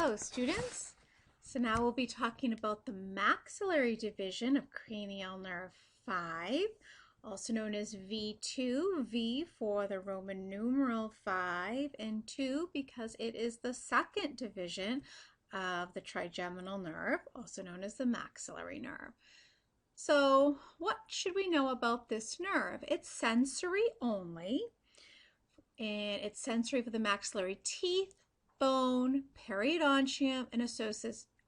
Hello students. So now we'll be talking about the maxillary division of cranial nerve 5, also known as V2, V for the Roman numeral 5, and 2 because it is the second division of the trigeminal nerve, also known as the maxillary nerve. So what should we know about this nerve? It's sensory only, and it's sensory for the maxillary teeth, bone, periodontium, and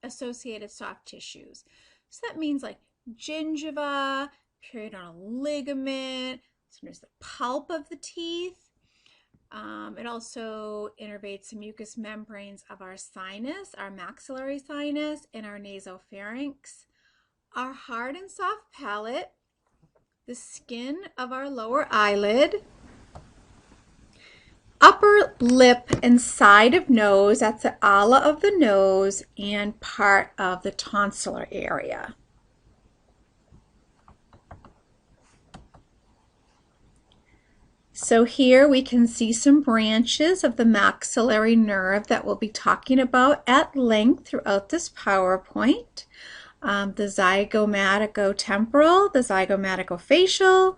associated soft tissues. So that means like gingiva, periodontal ligament, sometimes the pulp of the teeth. It also innervates the mucous membranes of our sinus, our maxillary sinus, and our nasopharynx, our hard and soft palate, the skin of our lower eyelid, upper lip and side of nose, that's the ala of the nose, and part of the tonsillar area. So here we can see some branches of the maxillary nerve that we'll be talking about at length throughout this PowerPoint. The zygomatico-temporal, the zygomatico-facial,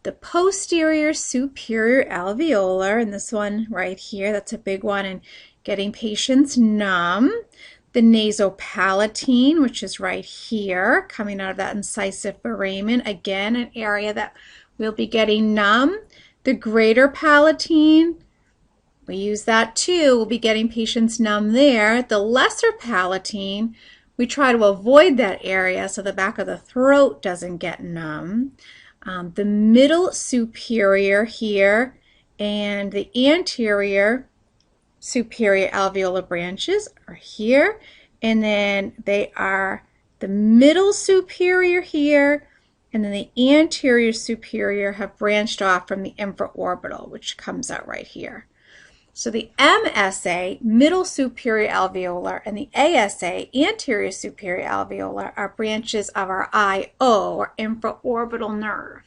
the posterior superior alveolar, and this one right here, that's a big one in getting patients numb. The nasopalatine, which is right here, coming out of that incisive foramen, again an area that we'll be getting numb. The greater palatine, we use that too, we'll be getting patients numb there. The lesser palatine, we try to avoid that area so the back of the throat doesn't get numb. The middle superior here and the anterior superior alveolar branches are here, and then they are the middle superior here, and then the anterior superior have branched off from the infraorbital, which comes out right here. So the MSA, middle superior alveolar, and the ASA, anterior superior alveolar, are branches of our IO, or infraorbital nerve.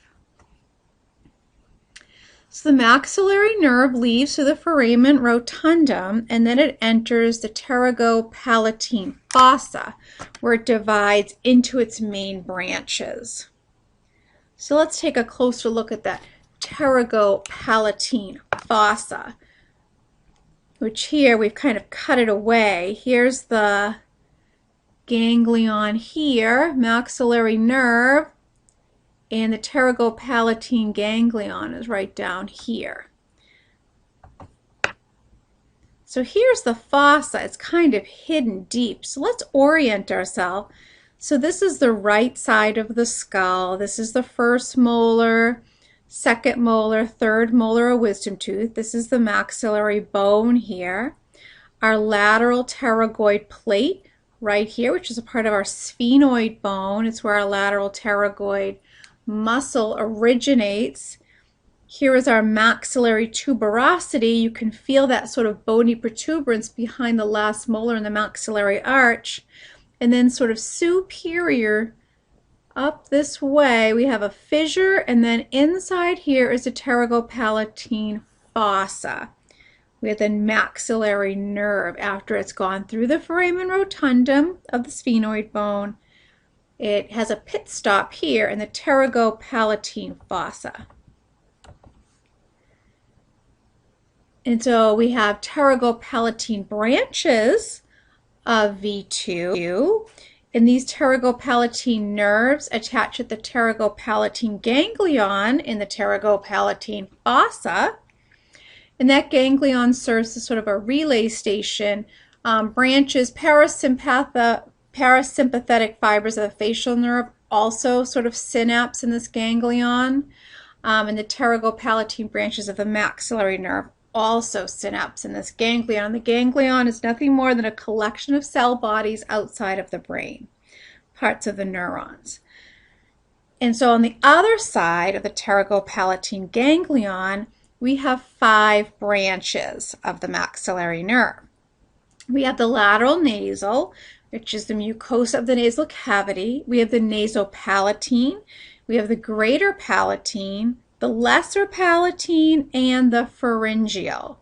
So the maxillary nerve leaves through the foramen rotundum, and then it enters the pterygopalatine fossa, where it divides into its main branches. So let's take a closer look at that pterygopalatine fossa, which here we've kind of cut it away. Here's the ganglion here, maxillary nerve, and the pterygopalatine ganglion is right down here. So here's the fossa. It's kind of hidden deep. So let's orient ourselves. So this is the right side of the skull. This is the first molar, second molar, third molar of wisdom tooth. This is the maxillary bone here. Our lateral pterygoid plate right here, which is a part of our sphenoid bone. It's where our lateral pterygoid muscle originates. Here is our maxillary tuberosity. You can feel that sort of bony protuberance behind the last molar in the maxillary arch. And then sort of superior up this way, we have a fissure, and then inside here is the pterygopalatine fossa with a maxillary nerve. After it's gone through the foramen rotundum of the sphenoid bone, it has a pit stop here in the pterygopalatine fossa. And so we have pterygopalatine branches of V2, and these pterygopalatine nerves attach at the pterygopalatine ganglion in the pterygopalatine fossa, and that ganglion serves as sort of a relay station. Branches, parasympathetic fibers of the facial nerve also sort of synapse in this ganglion, and the pterygopalatine branches of the maxillary nerve also synapse in this ganglion. The ganglion is nothing more than a collection of cell bodies outside of the brain, parts of the neurons. And so on the other side of the pterygopalatine ganglion, we have 5 branches of the maxillary nerve. We have the lateral nasal, which is the mucosa of the nasal cavity. We have the nasopalatine. We have the greater palatine, the lesser palatine, and the pharyngeal.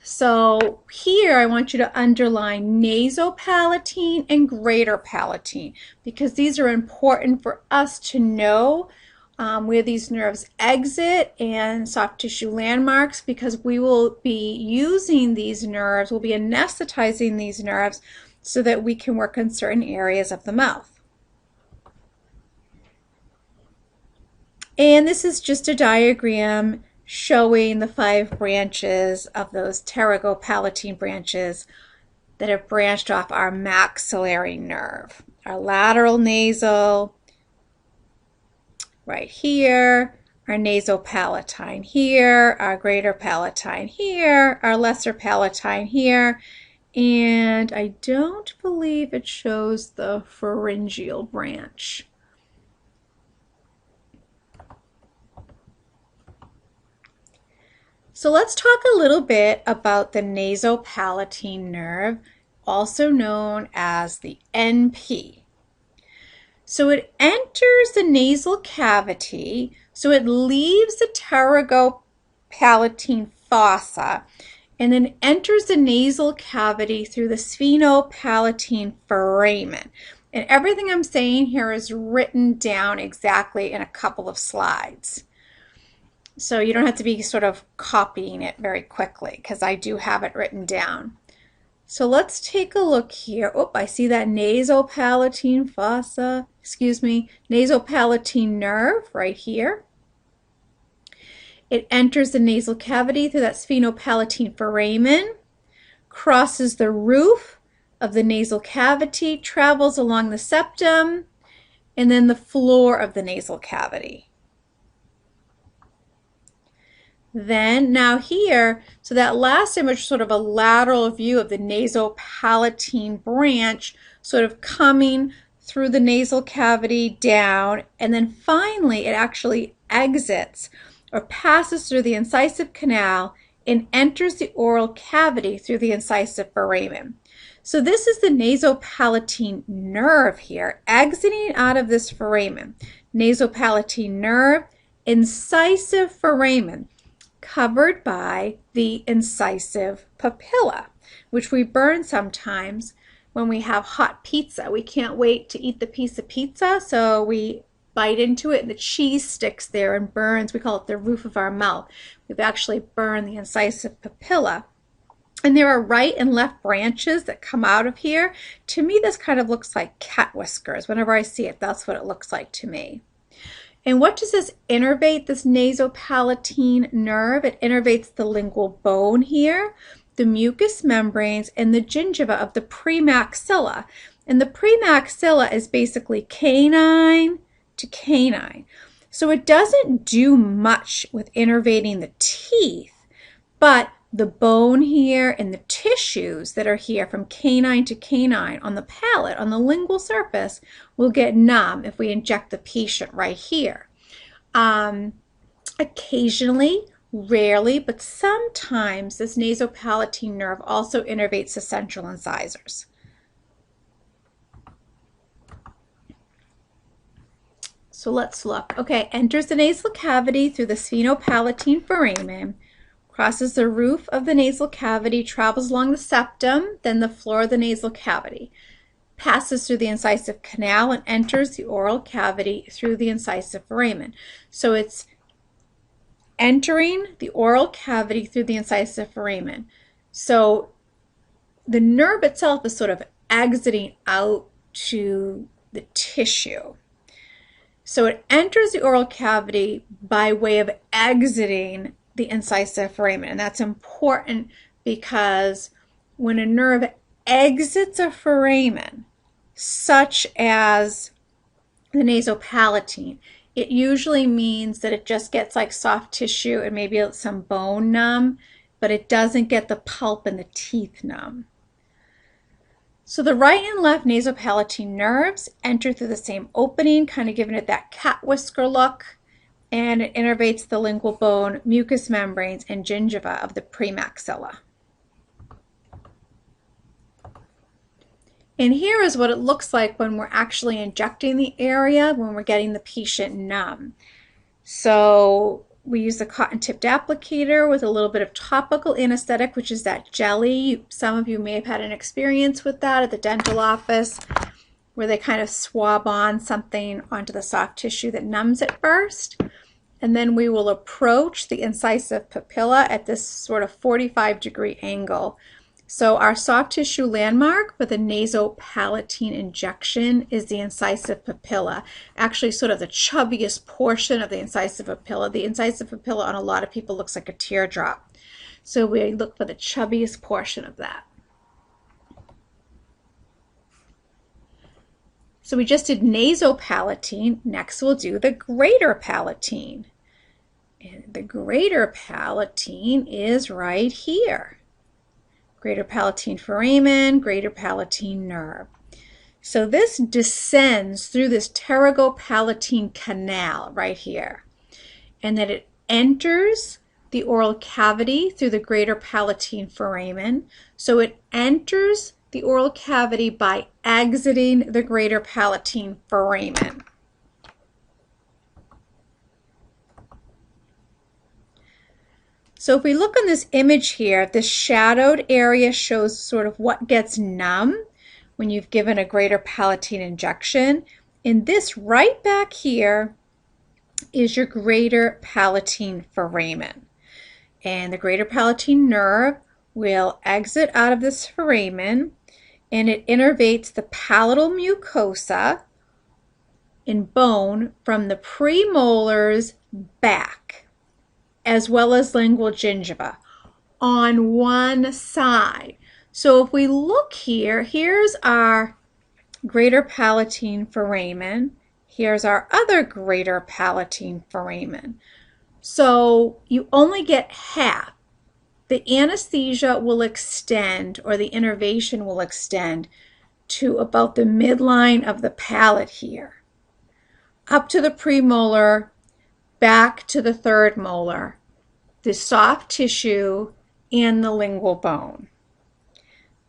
So here I want you to underline nasopalatine and greater palatine because these are important for us to know where these nerves exit and soft tissue landmarks, because we will be using these nerves, we'll be anesthetizing these nerves so that we can work on certain areas of the mouth. And this is just a diagram showing the 5 branches of those Pterygopalatine branches that have branched off our maxillary nerve. Our lateral nasal right here, our nasopalatine here, our greater palatine here, our lesser palatine here, and I don't believe it shows the pharyngeal branch. So let's talk a little bit about the nasopalatine nerve, also known as the NP. So it enters the nasal cavity, so it leaves the pterygopalatine fossa and then enters the nasal cavity through the sphenopalatine foramen. And everything I'm saying here is written down exactly in a couple of slides. So you don't have to be sort of copying it very quickly because I do have it written down. So let's take a look here. Oh, I see that nasopalatine fossa, nasopalatine nerve right here. It enters the nasal cavity through that sphenopalatine foramen, crosses the roof of the nasal cavity, travels along the septum, and then the floor of the nasal cavity. Then now here, so that last image is sort of a lateral view of the nasopalatine branch sort of coming through the nasal cavity down, and then finally it actually exits or passes through the incisive canal and enters the oral cavity through the incisive foramen. So this is the nasopalatine nerve here, exiting out of this foramen. Nasopalatine nerve, incisive foramen, covered by the incisive papilla, which we burn sometimes when we have hot pizza. We can't wait to eat the piece of pizza, so we bite into it and the cheese sticks there and burns. We call it the roof of our mouth. We've actually burned the incisive papilla. And there are right and left branches that come out of here. To me, this kind of looks like cat whiskers. Whenever I see it, that's what it looks like to me. And what does this innervate, this nasopalatine nerve? It innervates the lingual bone here, the mucous membranes, and the gingiva of the premaxilla. And the premaxilla is basically canine to canine. So it doesn't do much with innervating the teeth, but the bone here and the tissues that are here from canine to canine on the palate, on the lingual surface, will get numb if we inject the patient right here. Occasionally, rarely, but sometimes this nasopalatine nerve also innervates the central incisors. So let's look. Okay, enters the nasal cavity through the sphenopalatine foramen, crosses the roof of the nasal cavity, travels along the septum, then the floor of the nasal cavity, passes through the incisive canal and enters the oral cavity through the incisive foramen. So it's entering the oral cavity through the incisive foramen. So the nerve itself is sort of exiting out to the tissue. So it enters the oral cavity by way of exiting the incisive foramen, and that's important because when a nerve exits a foramen, such as the nasopalatine, it usually means that it just gets like soft tissue and maybe some bone numb, but it doesn't get the pulp and the teeth numb. So the right and left nasopalatine nerves enter through the same opening, kind of giving it that cat whisker look, and it innervates the lingual bone, mucous membranes, and gingiva of the premaxilla. And here is what it looks like when we're actually injecting the area, when we're getting the patient numb. So we use the cotton-tipped applicator with a little bit of topical anesthetic, which is that jelly. Some of you may have had an experience with that at the dental office, where they kind of swab on something onto the soft tissue that numbs it first. And then we will approach the incisive papilla at this sort of 45-degree angle. So our soft tissue landmark for the nasopalatine injection is the incisive papilla, actually sort of the chubbiest portion of the incisive papilla. The incisive papilla on a lot of people looks like a teardrop. So we look for the chubbiest portion of that. So we just did nasopalatine. Next we'll do the greater palatine. And the greater palatine is right here. Greater palatine foramen, greater palatine nerve. So this descends through this pterygopalatine canal right here. And then it enters the oral cavity through the greater palatine foramen. So it enters the oral cavity by exiting the greater palatine foramen. So if we look on this image here, this shadowed area shows sort of what gets numb when you've given a greater palatine injection. And this right back here is your greater palatine foramen. And the greater palatine nerve will exit out of this foramen, and it innervates the palatal mucosa in bone from the premolars back, as well as lingual gingiva on one side. So if we look here, here's our greater palatine foramen. Here's our other greater palatine foramen. So you only get half. The anesthesia will extend, or the innervation will extend to about the midline of the palate here, up to the premolar, back to the third molar, the soft tissue, and the lingual bone.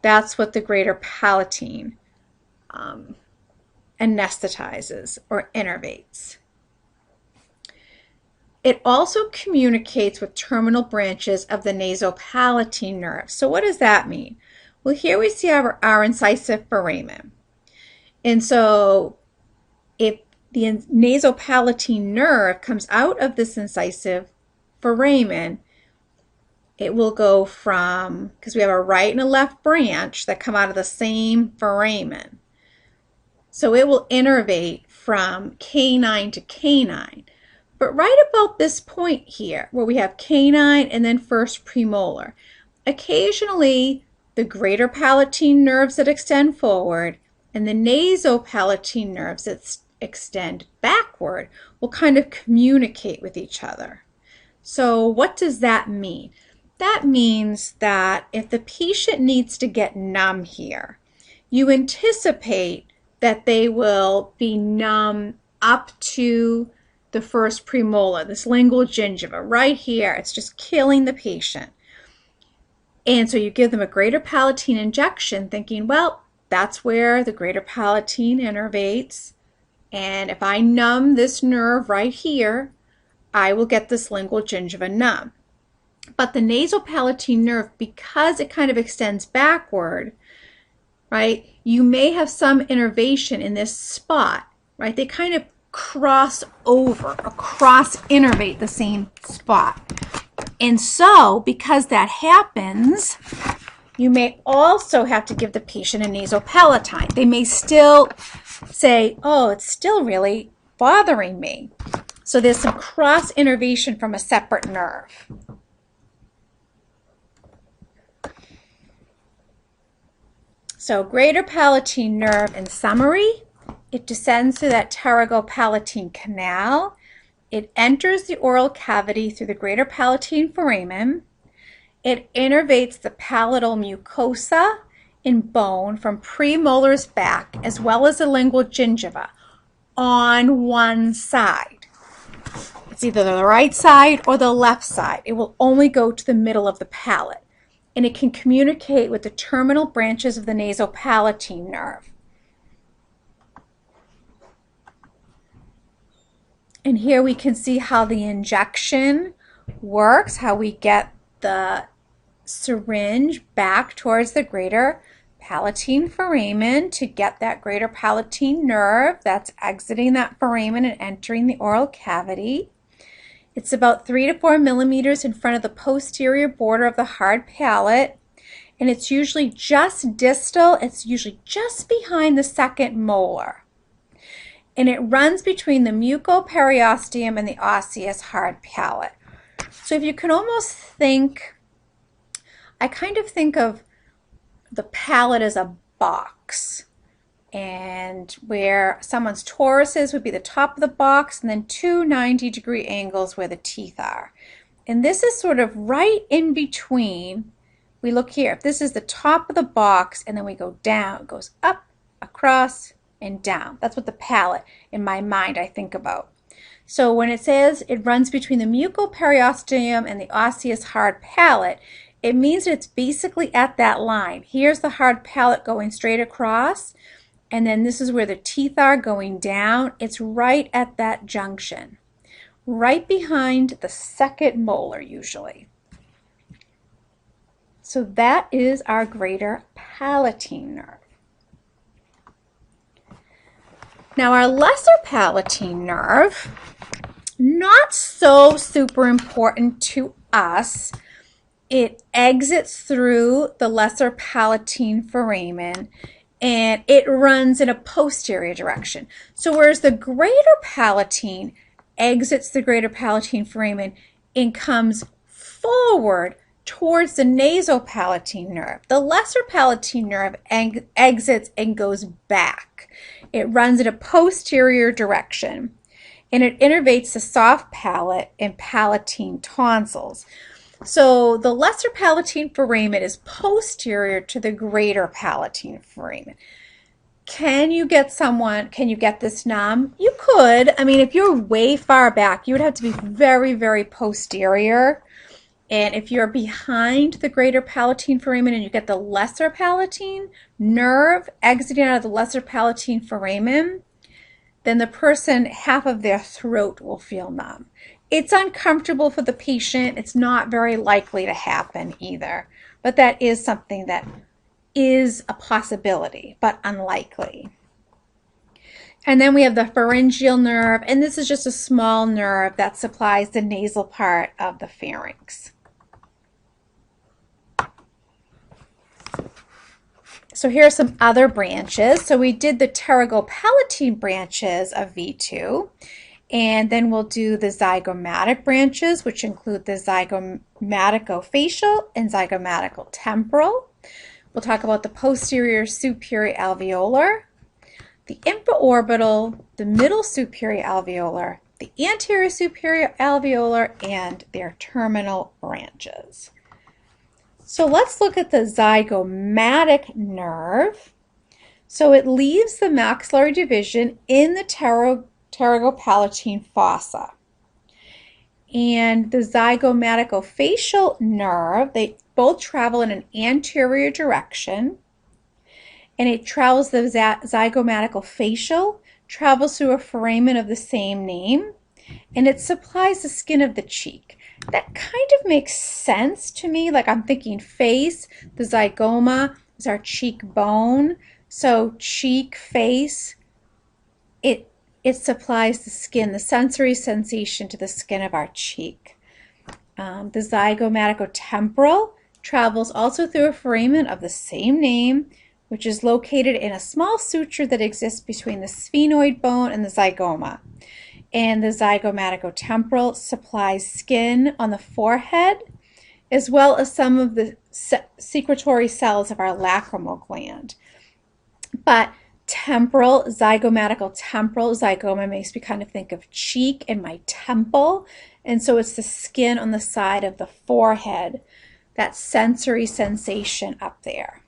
That's what the greater palatine anesthetizes or innervates. It also communicates with terminal branches of the nasopalatine nerve. So what does that mean? Well, here we see our incisive foramen. And so if the nasopalatine nerve comes out of this incisive foramen, it will go from, because we have a right and a left branch that come out of the same foramen. So it will innervate from canine to canine. But right about this point here, where we have canine and then first premolar, occasionally the greater palatine nerves that extend forward and the nasopalatine nerves that extend backward will kind of communicate with each other. So what does that mean? That means that if the patient needs to get numb here, you anticipate that they will be numb up to the first premolar, this lingual gingiva right here. It's just killing the patient. And so you give them a greater palatine injection thinking, well, that's where the greater palatine innervates. And if I numb this nerve right here, I will get this lingual gingiva numb. But the nasopalatine nerve, because it kind of extends backward, right, you may have some innervation in this spot, right? They kind of cross over or cross innervate the same spot. And so, because that happens, you may also have to give the patient a nasopalatine. They may still say, oh, it's still really bothering me. So there's some cross innervation from a separate nerve. So greater palatine nerve, in summary, it descends through that pterygopalatine canal. It enters the oral cavity through the greater palatine foramen. It innervates the palatal mucosa in bone from premolars back, as well as the lingual gingiva, on one side. It's either the right side or the left side. It will only go to the middle of the palate. And it can communicate with the terminal branches of the nasopalatine nerve. And here we can see how the injection works, how we get the syringe back towards the greater palatine foramen to get that greater palatine nerve that's exiting that foramen and entering the oral cavity. It's about 3 to 4 millimeters in front of the posterior border of the hard palate, and it's usually just distal. It's usually just behind the second molar. And it runs between the mucoperiosteum and the osseous hard palate. So if you can almost think, I kind of think of the palate as a box, and where someone's torus would be the top of the box, and then two 90-degree angles where the teeth are. And this is sort of right in between. We look here, if this is the top of the box, and then we go down, it goes up, across, and down. That's what the palate, in my mind, I think about. So when it says it runs between the mucoperiosteum and the osseous hard palate, it means that it's basically at that line. Here's the hard palate going straight across, and then this is where the teeth are going down. It's right at that junction, right behind the second molar usually. So that is our greater palatine nerve. Now our lesser palatine nerve, not so super important to us. It exits through the lesser palatine foramen, and it runs in a posterior direction. So whereas the greater palatine exits the greater palatine foramen and comes forward towards the nasopalatine nerve, the lesser palatine nerve exits and goes back. It runs in a posterior direction, and it innervates the soft palate and palatine tonsils. So the lesser palatine foramen is posterior to the greater palatine foramen. Can you get this numb? You could. I mean, if you're way far back, you would have to be very, very posterior. And if you're behind the greater palatine foramen and you get the lesser palatine nerve exiting out of the lesser palatine foramen, then the person, half of their throat will feel numb. It's uncomfortable for the patient. It's not very likely to happen either, but that is something that is a possibility, but unlikely. And then we have the pharyngeal nerve, and this is just a small nerve that supplies the nasal part of the pharynx. So here are some other branches. So we did the Pterygopalatine branches of V2, and then we'll do the zygomatic branches, which include the zygomaticofacial and zygomaticotemporal. We'll talk about the posterior superior alveolar, the infraorbital, the middle superior alveolar, the anterior superior alveolar, and their terminal branches. So let's look at the zygomatic nerve. So it leaves the maxillary division in the pterygopalatine fossa. And the zygomaticofacial nerve, they both travel in an anterior direction. And it travels, the zygomaticofacial travels through a foramen of the same name, and it supplies the skin of the cheek. That kind of makes sense to me. Like, I'm thinking face, the zygoma is our cheekbone. So cheek, face, it supplies the skin, the sensory sensation to the skin of our cheek. The zygomaticotemporal travels also through a foramen of the same name, which is located in a small suture that exists between the sphenoid bone and the zygoma. And the zygomaticotemporal supplies skin on the forehead, as well as some of the secretory cells of our lacrimal gland. But temporal, zygomaticotemporal, zygoma makes me kind of think of cheek and my temple. And so it's the skin on the side of the forehead, that sensory sensation up there.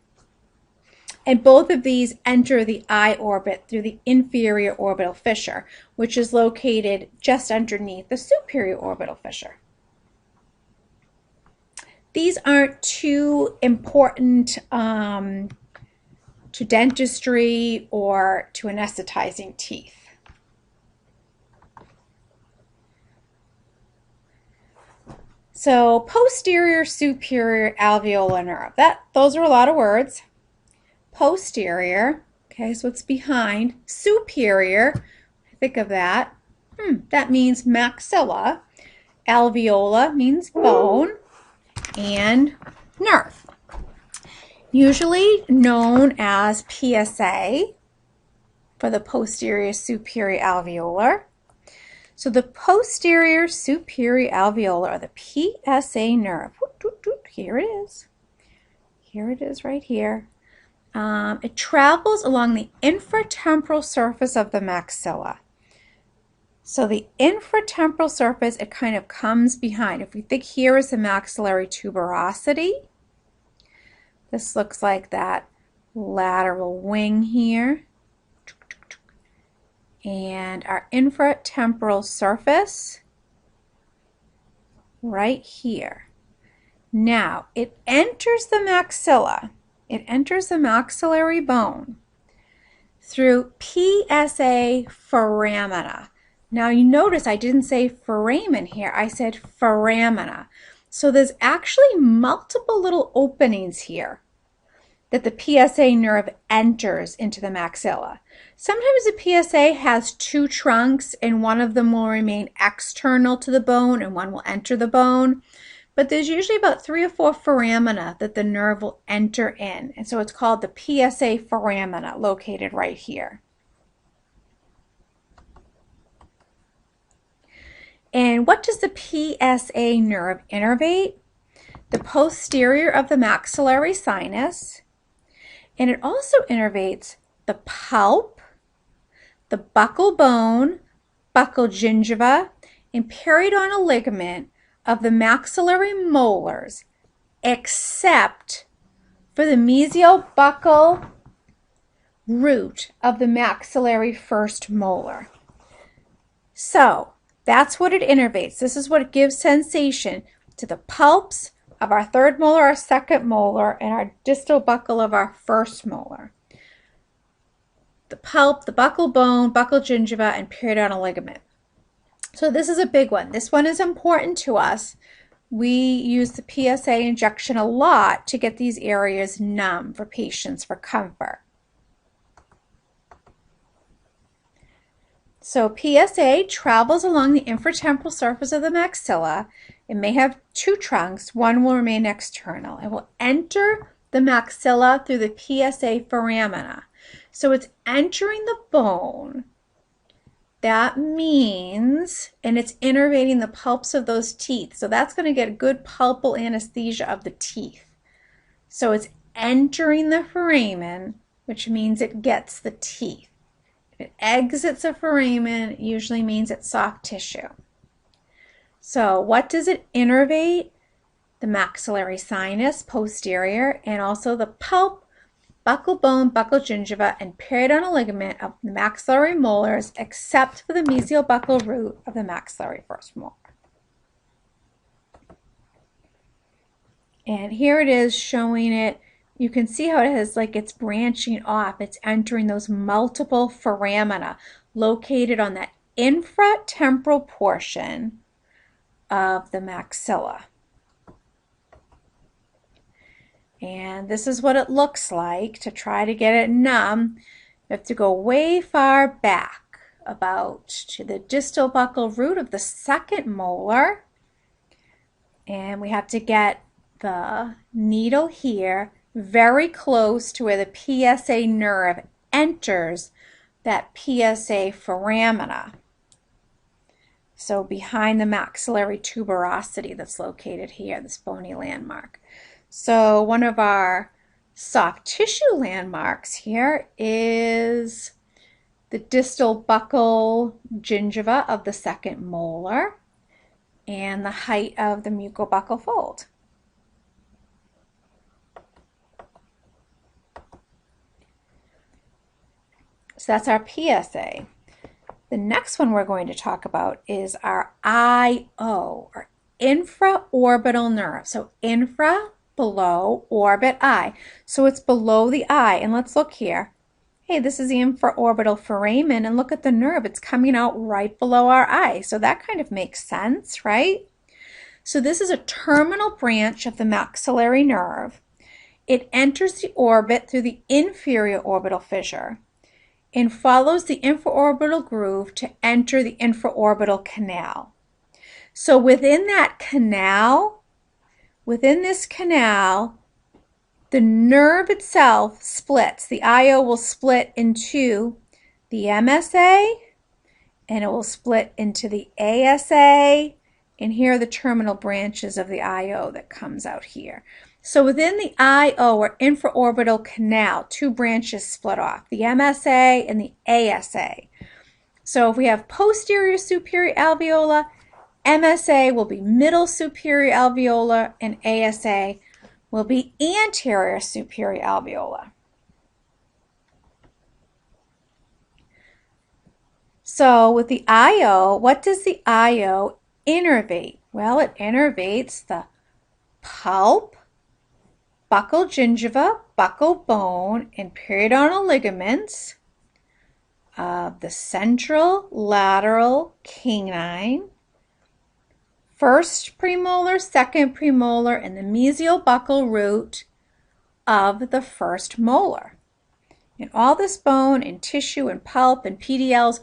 And both of these enter the eye orbit through the inferior orbital fissure, which is located just underneath the superior orbital fissure. These aren't too important to dentistry or to anesthetizing teeth. So posterior superior alveolar nerve. Those are a lot of words. Posterior, okay, so it's behind. Superior, think of that. That means maxilla. Alveola means bone. And nerve. Usually known as PSA for the posterior superior alveolar. So the posterior superior alveolar, or the PSA nerve, here it is. Here it is right here. It travels along the infratemporal surface of the maxilla. So the infratemporal surface, it kind of comes behind. If we think here is the maxillary tuberosity, this looks like that lateral wing here. And our infratemporal surface right here. Now, it enters the maxilla. It enters the maxillary bone through PSA foramina. Now, you notice I didn't say foramen here. I said foramina. So there's actually multiple little openings here that the PSA nerve enters into the maxilla. Sometimes the PSA has two trunks and one of them will remain external to the bone and one will enter the bone. But there's usually about 3 or 4 foramina that the nerve will enter in. And so it's called the PSA foramina, located right here. And what does the PSA nerve innervate? The posterior of the maxillary sinus. And it also innervates the pulp, the buccal bone, buccal gingiva, and periodontal ligament of the maxillary molars, except for the mesiobuccal root of the maxillary first molar. So that's what it innervates. This is what gives sensation to the pulps of our third molar, our second molar, and our distal buccal of our first molar. The pulp, the buccal bone, buccal gingiva, and periodontal ligament. So this is a big one. This one is important to us. We use the PSA injection a lot to get these areas numb for patients for comfort. So PSA travels along the infratemporal surface of the maxilla. It may have two trunks. One will remain external. It will enter the maxilla through the PSA foramina. So it's entering the bone. That means, and it's innervating the pulps of those teeth. So that's going to get a good pulpal anesthesia of the teeth. So it's entering the foramen, which means it gets the teeth. If it exits a foramen, it usually means it's soft tissue. So what does it innervate? The maxillary sinus, posterior, and also the pulp, buccal bone, buccal gingiva, and periodontal ligament of the maxillary molars, except for the mesiobuccal root of the maxillary first molar. And here it is showing it. You can see how it has, like, it's branching off. It's entering those multiple foramina located on that infratemporal portion of the maxilla. And this is what it looks like. To try to get it numb, you have to go way far back, about to the distal buccal root of the second molar. And we have to get the needle here very close to where the PSA nerve enters that PSA foramina. So behind the maxillary tuberosity that's located here, this bony landmark. So one of our soft tissue landmarks here is the distal buccal gingiva of the second molar and the height of the mucobuccal fold. So that's our PSA. The next one we're going to talk about is our IO, or infraorbital nerve. So infra, below, orbit, eye. So it's below the eye. And let's look here. Hey, this is the infraorbital foramen, and look at the nerve. It's coming out right below our eye. So that kind of makes sense, right? So this is a terminal branch of the maxillary nerve. It enters the orbit through the inferior orbital fissure and follows the infraorbital groove to enter the infraorbital canal. So within that canal, within this canal, the nerve itself splits. The IO will split into the MSA, and it will split into the ASA, and here are the terminal branches of the IO that comes out here. So within the IO, or infraorbital canal, two branches split off, the MSA and the ASA. So if we have posterior superior alveolar, MSA will be middle superior alveolar, and ASA will be anterior superior alveolar. So with the IO, what does the IO innervate? Well, it innervates the pulp, buccal gingiva, buccal bone, and periodontal ligaments of the central lateral canine, first premolar, second premolar, and the mesial buccal root of the first molar. And all this bone and tissue and pulp and PDLs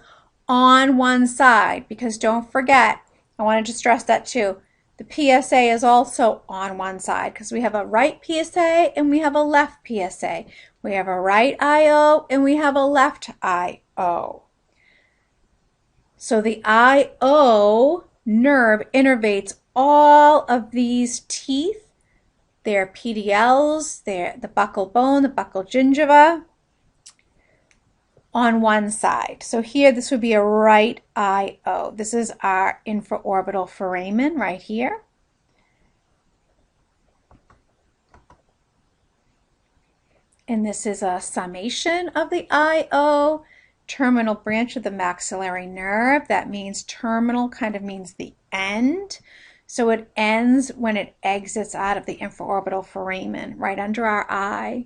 on one side, because don't forget, I wanted to stress that too, the PSA is also on one side because we have a right PSA and we have a left PSA. We have a right IO and we have a left IO. So the IO nerve innervates all of these teeth, their PDLs, the buccal bone, the buccal gingiva, on one side. So here this would be a right IO. This is our infraorbital foramen right here. And this is a summation of the IO, terminal branch of the maxillary nerve. That means terminal kind of means the end. So it ends when it exits out of the infraorbital foramen, right under our eye.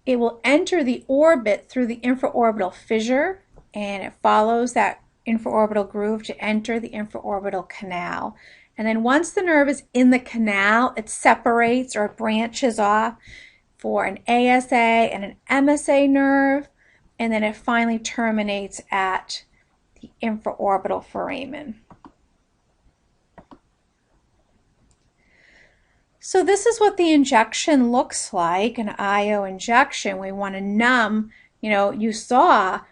It will enter the orbit through the infraorbital fissure, and it follows that infraorbital groove to enter the infraorbital canal. And then once the nerve is in the canal, it separates or branches off for an ASA and an MSA nerve, and then it finally terminates at the infraorbital foramen. So this is what the injection looks like, an IO injection. We want to numb, you saw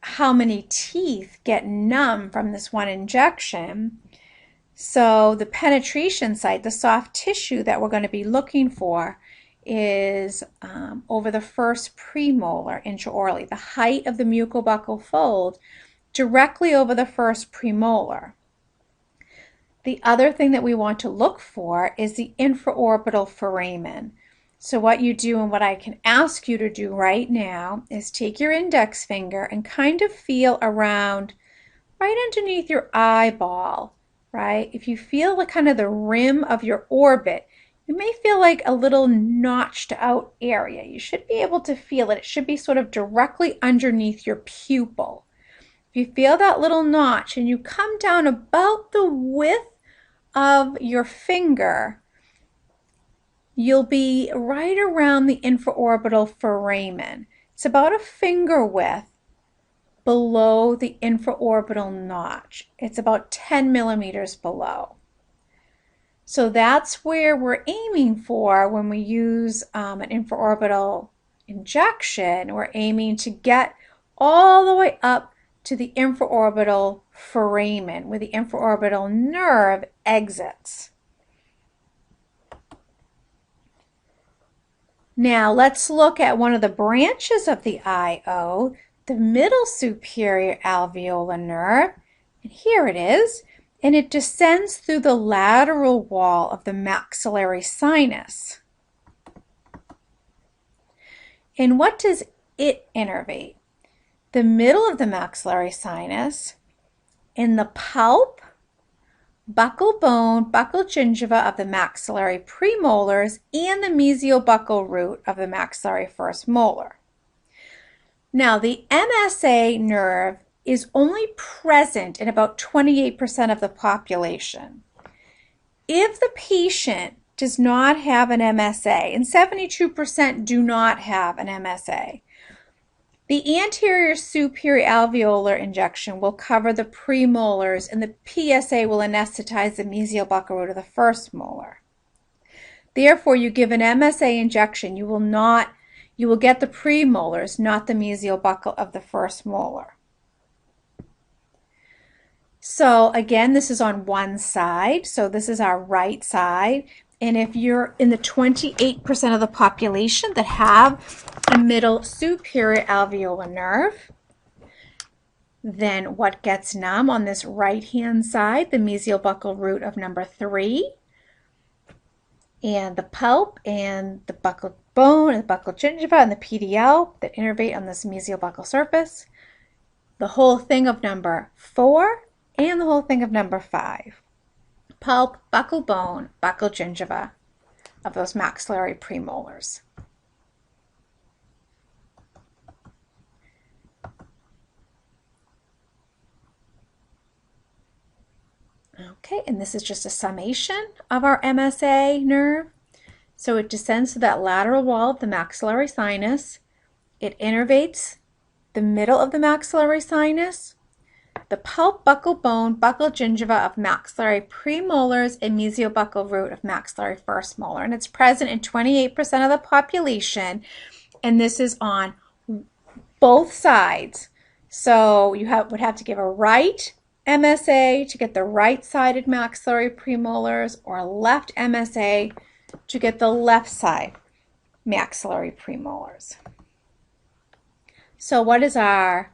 how many teeth get numb from this one injection. So the penetration site, the soft tissue that we're going to be looking for is over the first premolar intraorally, the height of the mucobuccal fold directly over the first premolar. The other thing that we want to look for is the infraorbital foramen. So what you do and what I can ask you to do right now is take your index finger and kind of feel around right underneath your eyeball, right? If you feel the kind of the rim of your orbit, you may feel like a little notched out area. You should be able to feel it. It should be sort of directly underneath your pupil. If you feel that little notch and you come down about the width of your finger, you'll be right around the infraorbital foramen. It's about a finger width below the infraorbital notch. It's about 10 millimeters below. So that's where we're aiming for when we use an infraorbital injection. We're aiming to get all the way up to the infraorbital foramen, where the infraorbital nerve exits. Now let's look at one of the branches of the IO, the middle superior alveolar nerve. And here it is. And it descends through the lateral wall of the maxillary sinus. And what does it innervate? The middle of the maxillary sinus, in the pulp, buccal bone, buccal gingiva of the maxillary premolars, and the mesial buccal root of the maxillary first molar. Now, the MSA nerve is only present in about 28% of the population. if the patient does not have an MSA, and 72% do not have an MSA, the anterior superior alveolar injection will cover the premolars, and the PSA will anesthetize the mesial buccal root of the first molar. Therefore, you give an MSA injection, you will get the premolars, not the mesial buccal of the first molar. So again, this is on one side, so this is our right side. And if you're in the 28% of the population that have a middle superior alveolar nerve, then what gets numb on this right-hand side? The mesial buccal root of number 3, and the pulp, and the buccal bone, and the buccal gingiva, and the PDL that innervate on this mesial buccal surface, the whole thing of number 4, and the whole thing of number 5. Pulp, buccal bone, buccal gingiva of those maxillary premolars. Okay, and this is just a summation of our MSA nerve. So it descends to that lateral wall of the maxillary sinus. It innervates the middle of the maxillary sinus, the pulp, buccal bone, buccal gingiva of maxillary premolars, and mesial-buccal root of maxillary first molar. And it's present in 28% of the population, and this is on both sides. So you would have to give a right MSA to get the right-sided maxillary premolars, or a left MSA to get the left side maxillary premolars. So what is our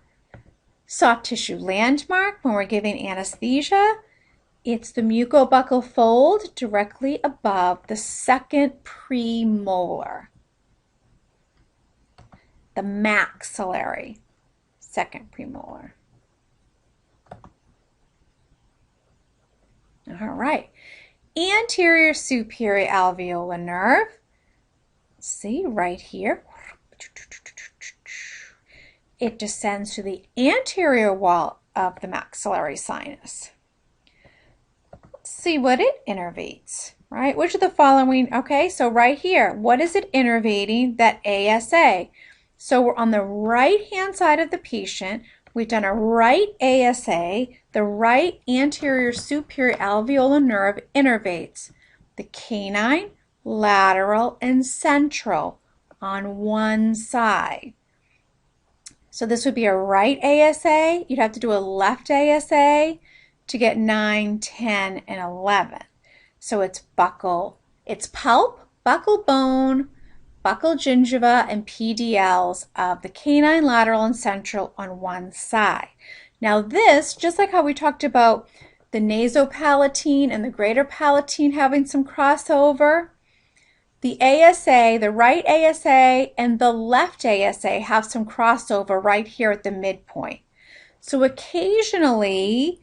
soft tissue landmark when we're giving anesthesia? It's the mucobuccal fold directly above the second premolar, the maxillary second premolar. All right, anterior superior alveolar nerve. See right here. It descends to the anterior wall of the maxillary sinus. Let's see what it innervates, right? Which of the following, okay, so right here, what is it innervating? That ASA. So we're on the right-hand side of the patient. We've done a right ASA. The right anterior superior alveolar nerve innervates the canine, lateral, and central on one side. So this would be a right ASA. You'd have to do a left ASA to get 9, 10, and 11. So it's pulp, buccal bone, buccal gingiva, and PDLs of the canine, lateral, and central on one side. Now this, just like how we talked about the nasopalatine and the greater palatine having some crossover, the ASA, the right ASA, and the left ASA have some crossover right here at the midpoint. So occasionally,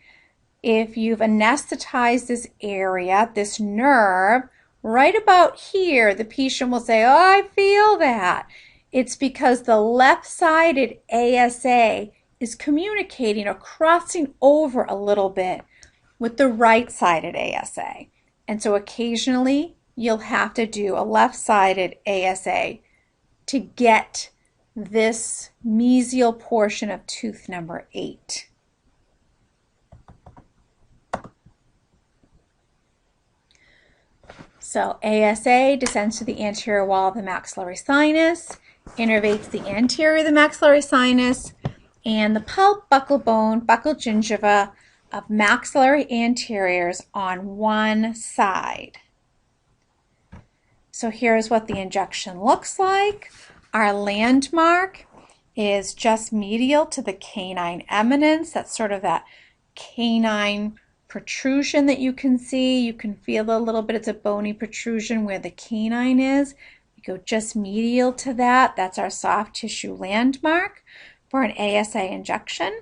if you've anesthetized this area, this nerve, right about here, the patient will say, oh, I feel that. It's because the left-sided ASA is communicating or crossing over a little bit with the right-sided ASA. And so occasionally, you'll have to do a left-sided ASA to get this mesial portion of tooth number 8. So ASA descends to the anterior wall of the maxillary sinus, innervates the anterior of the maxillary sinus, and the pulp, buccal bone, buccal gingiva of maxillary anteriors on one side. So here's what the injection looks like. Our landmark is just medial to the canine eminence. That's sort of that canine protrusion that you can see. You can feel a little bit, it's a bony protrusion where the canine is. We go just medial to that. That's our soft tissue landmark for an ASA injection.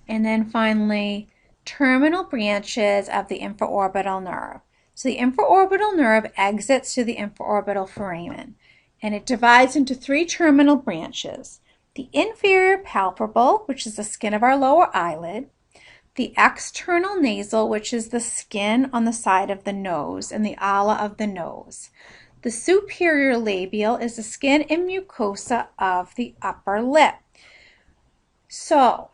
And then finally, terminal branches of the infraorbital nerve. So the infraorbital nerve exits to the infraorbital foramen, and it divides into 3 terminal branches. The inferior palpebral, which is the skin of our lower eyelid, the external nasal, which is the skin on the side of the nose and the ala of the nose. The superior labial is the skin and mucosa of the upper lip. So,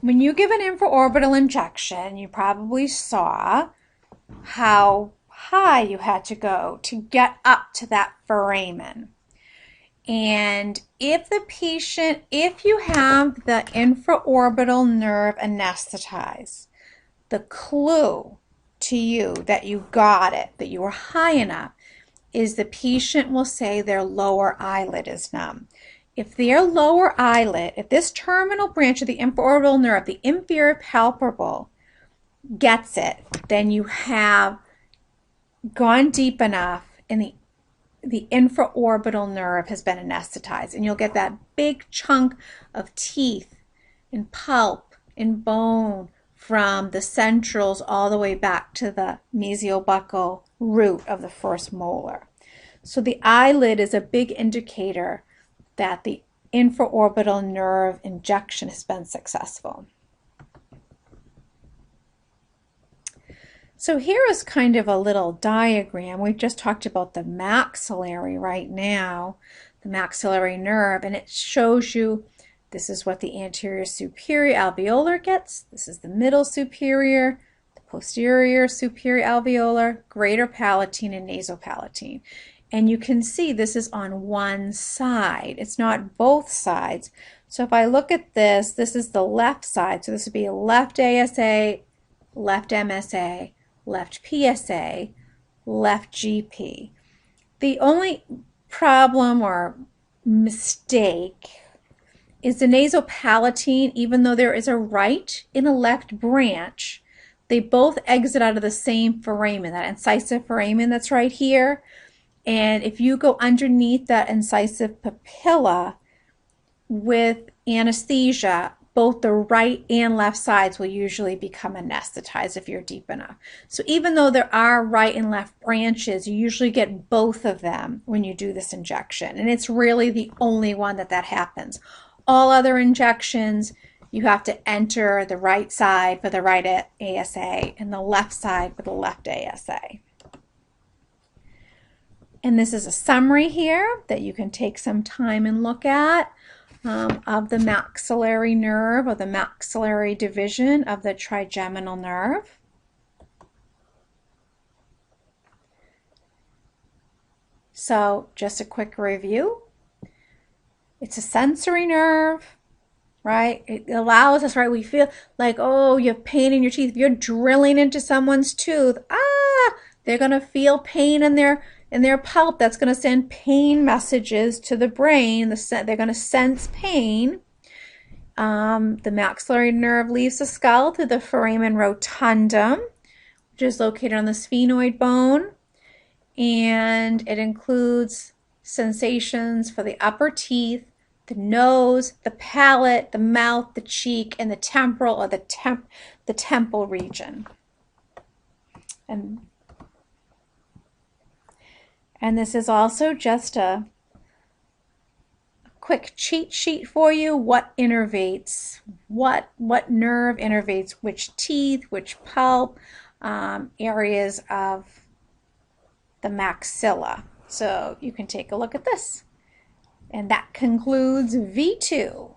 when you give an infraorbital injection, you probably saw how high you had to go to get up to that foramen. And if you have the infraorbital nerve anesthetized, the clue to you that you got it, that you were high enough, is the patient will say their lower eyelid is numb. If their lower eyelid, if this terminal branch of the infraorbital nerve, the inferior palpebral, gets it, then you have gone deep enough and the infraorbital nerve has been anesthetized, and you'll get that big chunk of teeth and pulp and bone from the centrals all the way back to the mesiobuccal root of the first molar. So the eyelid is a big indicator that the infraorbital nerve injection has been successful. So here is kind of a little diagram. We've just talked about the maxillary right now, the maxillary nerve, and it shows you this is what the anterior superior alveolar gets. This is the middle superior, the posterior superior alveolar, greater palatine, and nasopalatine. And you can see this is on one side. It's not both sides. So if I look at this, this is the left side. So this would be left ASA, left MSA, left PSA, left GP. The only problem or mistake is the nasopalatine, even though there is a right and a left branch, they both exit out of the same foramen, that incisive foramen that's right here. And if you go underneath that incisive papilla with anesthesia, both the right and left sides will usually become anesthetized if you're deep enough. So even though there are right and left branches, you usually get both of them when you do this injection. And it's really the only one that happens. All other injections, you have to enter the right side for the right ASA and the left side for the left ASA. And this is a summary here that you can take some time and look at of the maxillary nerve, or the maxillary division of the trigeminal nerve. So just a quick review. It's a sensory nerve, right? It allows us, right? We feel like, oh, you have pain in your teeth. If you're drilling into someone's tooth, they're going to feel pain in their pulp. That's going to send pain messages to the brain. They're going to sense pain. The maxillary nerve leaves the skull through the foramen rotundum, which is located on the sphenoid bone. And it includes sensations for the upper teeth, the nose, the palate, the mouth, the cheek, and the temporal or the temple region. And this is also just a quick cheat sheet for you. What innervates, what nerve innervates which teeth, which pulp, areas of the maxilla. So you can take a look at this. And that concludes V2.